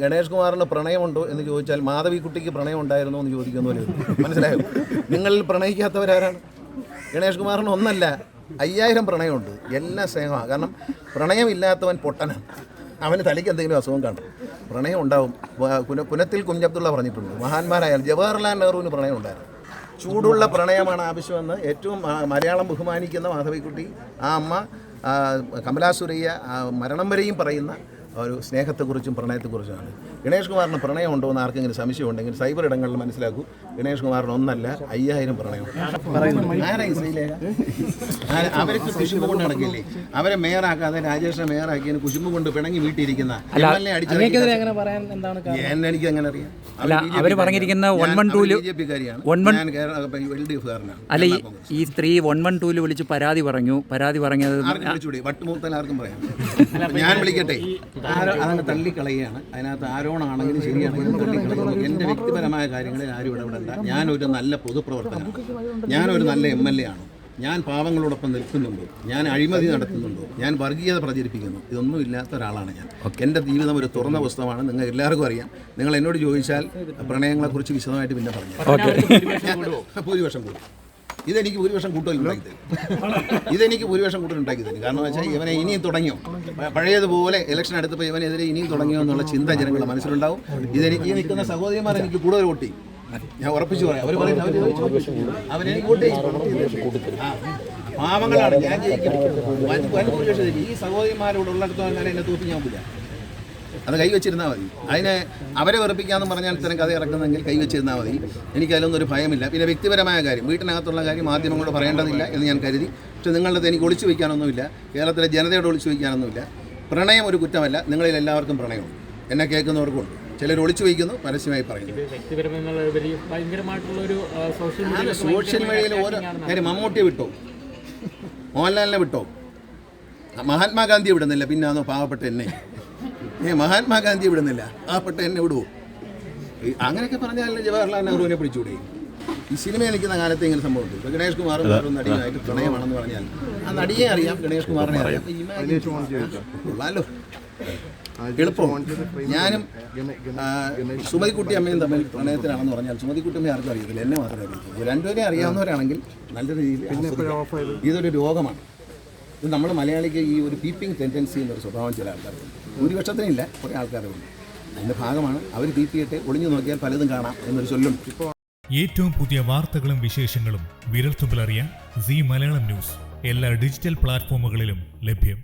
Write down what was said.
ഗണേഷ് കുമാറിന് പ്രണയമുണ്ടോ എന്ന് ചോദിച്ചാൽ മാധവിക്കുട്ടിക്ക് പ്രണയം ഉണ്ടായിരുന്നോ എന്ന് ചോദിക്കുന്ന പോലെ മനസ്സിലായോ? നിങ്ങളിൽ പ്രണയിക്കാത്തവരാരാണ്? ഗണേഷ് കുമാറിന് ഒന്നല്ല 5000 പ്രണയമുണ്ട്. എല്ലാം സ്നേഹമാണ്. കാരണം പ്രണയമില്ലാത്തവൻ പൊട്ടനാണ്. അവന് തലയ്ക്ക് എന്തെങ്കിലും അസുഖം കാണും. പ്രണയം ഉണ്ടാവും. പുനത്തിൽ കുഞ്ഞബ്ദുള്ള പറഞ്ഞിട്ടുണ്ട്, മഹാന്മാരായാൽ ജവഹർലാൽ നെഹ്റുവിന് പ്രണയം ഉണ്ടായിരുന്നു. ചൂടുള്ള പ്രണയമാണ് ആവശ്യമെന്ന് ഏറ്റവും മലയാളം ബഹുമാനിക്കുന്ന മാധവിക്കുട്ടി, ആ അമ്മ കമലാസുരയ്യ മരണം വരെയും പറയുന്ന ഒരു സ്നേഹത്തെക്കുറിച്ചും പ്രണയത്തെക്കുറിച്ചുമാണ്. ഗണേഷ് കുമാറിന് പ്രണയമുണ്ടോ എന്ന് ആർക്കെങ്കിലും സംശയമുണ്ടെങ്കിൽ സൈബർ ഇടങ്ങളിൽ മനസ്സിലാക്കൂ. ഗണേഷ് കുമാറിന് ഒന്നല്ല 5000 പ്രണയം. അവർക്ക് കുശുമ്പ് കൊണ്ട് നടക്കില്ലേ? അവരെ മേയറാക്കാതെ രാജേഷിനെ മേയറാക്കിയതിന് കുശുമ്പ് കൊണ്ട് പിണങ്ങി വീട്ടിയിരിക്കുന്ന എനിക്ക് എങ്ങനെ അറിയാം? അവര് പറഞ്ഞിരിക്കുന്ന BJP കാരിയാണ്, ഞാൻ LDF കാരനാണ്. അല്ല, ഈ സ്ത്രീ 112 വിളിച്ച് പരാതി പറഞ്ഞത് വട്ടുമൂത്തൽ ആർക്കും പറയാം. ഞാൻ വിളിക്കട്ടെ, അതങ്ങ് തള്ളിക്കളയുകയാണ്. അതിനകത്ത് ആരോണാണെങ്കിലും ശരിയാണെങ്കിലും തള്ളിക്കളയുന്നു. എൻ്റെ വ്യക്തിപരമായ കാര്യങ്ങളിൽ ആരും ഇടപെടണ്ട. ഞാനൊരു നല്ല പൊതുപ്രവർത്തകനാണ്, ഞാനൊരു നല്ല MLA ആണ്, ഞാൻ പാവങ്ങളോടൊപ്പം നിൽക്കുന്നുണ്ടോ, ഞാൻ അഴിമതി നടത്തുന്നുണ്ടോ, ഞാൻ വർഗീയത പ്രചരിപ്പിക്കുന്നു, ഇതൊന്നും ഇല്ലാത്ത ഒരാളാണ് ഞാൻ. എൻ്റെ ജീവിതം ഒരു തുറന്ന പുസ്തകമാണ്. നിങ്ങൾ എല്ലാവർക്കും അറിയാം. നിങ്ങൾ എന്നോട് ചോദിച്ചാൽ പ്രണയങ്ങളെക്കുറിച്ച് വിശദമായിട്ട് പിന്നെ പറഞ്ഞു. ഭൂരിപക്ഷം കൂടും. ഇതെനിക്ക് ഭൂരിപക്ഷം കൂട്ടലുണ്ടാക്കി തരും. കാരണം വെച്ചാൽ ഇവനെ ഇനിയും തുടങ്ങിയോ, പഴയതുപോലെ ഇലക്ഷൻ എടുത്തപ്പോൾ ഇവനെതിരെ ഇനിയും തുടങ്ങിയോ എന്നുള്ള ചിന്ത ജനങ്ങളുടെ മനസ്സിലുണ്ടാവും. ഇതെനിക്ക് ഈ നിൽക്കുന്ന സഹോദരിമാർ എനിക്ക് കൂടുതൽ വോട്ട് ചെയ്യും. ഞാൻ ഉറപ്പിച്ചു പറയാം. അവർ പറയും അവരെനിക്ക് വോട്ട് ചെയ്യും. പാവങ്ങളാണ്, ഞാൻ ജയിക്കും. വൻ ഭൂരിപക്ഷം ഈ സഹോദരിമാരോട് ഉള്ളിടത്തോളം ഞാൻ എന്നെ തൂക്കി ഞാൻ പോയില്ല. അത് കൈവച്ചിരുന്നാൽ മതി. അതിനെ അവരെ വെറുപ്പിക്കാമെന്ന് പറഞ്ഞാൽ ഇത്തരം കഥ ഇറക്കുന്നെങ്കിൽ കൈവച്ചിരുന്നാൽ മതി. എനിക്കതിലൊന്നും ഒരു ഭയമില്ല. പിന്നെ വ്യക്തിപരമായ കാര്യം, വീട്ടിനകത്തുള്ള കാര്യം മാധ്യമങ്ങളോട് പറയേണ്ടതില്ല എന്ന് ഞാൻ കരുതി. പക്ഷേ നിങ്ങളുടെ എനിക്ക് ഒളിച്ചു വയ്ക്കാനൊന്നുമില്ല, കേരളത്തിലെ ജനതയോട് ഒളിച്ചു വയ്ക്കാനൊന്നുമില്ല. പ്രണയം ഒരു കുറ്റമല്ല. നിങ്ങളിൽ എല്ലാവർക്കും പ്രണയമുണ്ട്, എന്നെ കേൾക്കുന്നവർക്കുണ്ട്. ചിലർ ഒളിച്ചു വയ്ക്കുന്നു, പരസ്യമായി പറയുന്നു. സോഷ്യൽ മീഡിയയിൽ ഓരോ കാര്യം, മമ്മൂട്ടിയെ വിട്ടോ, മോഹൻലാലിനെ വിട്ടോ, മഹാത്മാഗാന്ധിയെ വിടുന്നില്ല, പിന്നാന്നോ പാവപ്പെട്ട എന്നെ മഹാത്മാഗാന്ധിയെ വിടുന്നില്ല, പാവപ്പെട്ട എന്നെ വിടുവോ? അങ്ങനെയൊക്കെ പറഞ്ഞാൽ ജവഹർലാൽ നെഹ്റുവിനെ പിടിച്ചുകൂടെ? ഈ സിനിമയിൽ നിൽക്കുന്ന കാലത്ത് ഇങ്ങനെ സംഭവിച്ചു. ഇപ്പോൾ ഗണേഷ് കുമാറും വേറൊരു നടിയുമായിട്ട് പ്രണയമാണെന്ന് പറഞ്ഞാൽ ആ നടിയെ അറിയാം, ഗണേഷ് കുമാറിനെ അറിയാം. കൊള്ളാലോ, എളുപ്പമാണ്. ഞാനും സുമതിക്കുട്ടി അമ്മയും തമ്മിൽ പ്രണയത്തിലാണെന്ന് പറഞ്ഞാൽ സുമതിക്കുട്ടി അമ്മയെ ആർക്കും അറിയത്തില്ല, എന്നെ മാത്രമേ അറിയത്തുള്ളൂ. രണ്ടുപേരെ അറിയാവുന്നവരാണെങ്കിൽ നല്ല രീതിയിൽ ഇതൊരു രോഗമാണ്. ഇത് നമ്മൾ മലയാളിക്ക് ഈ ഒരു പീപ്പിംഗ് ടെൻഡൻസി എന്നൊരു സ്വഭാവം ചില ആൾക്കാരുണ്ട്. ഭൂരിപക്ഷത്തിനില്ല, കുറേ ആൾക്കാരുണ്ട്. അതിൻ്റെ ഭാഗമാണ്. അവർ പീപ്പിയിട്ട് ഒളിഞ്ഞു നോക്കിയാൽ പലതും കാണാം എന്നൊരു ചൊല്ലുണ്ട്. ഏറ്റവും പുതിയ വാർത്തകളും വിശേഷങ്ങളും വിരൽത്തുമ്പിലറിയാൻ സീ മലയാളം ന്യൂസ് എല്ലാ ഡിജിറ്റൽ പ്ലാറ്റ്ഫോമുകളിലും ലഭ്യം.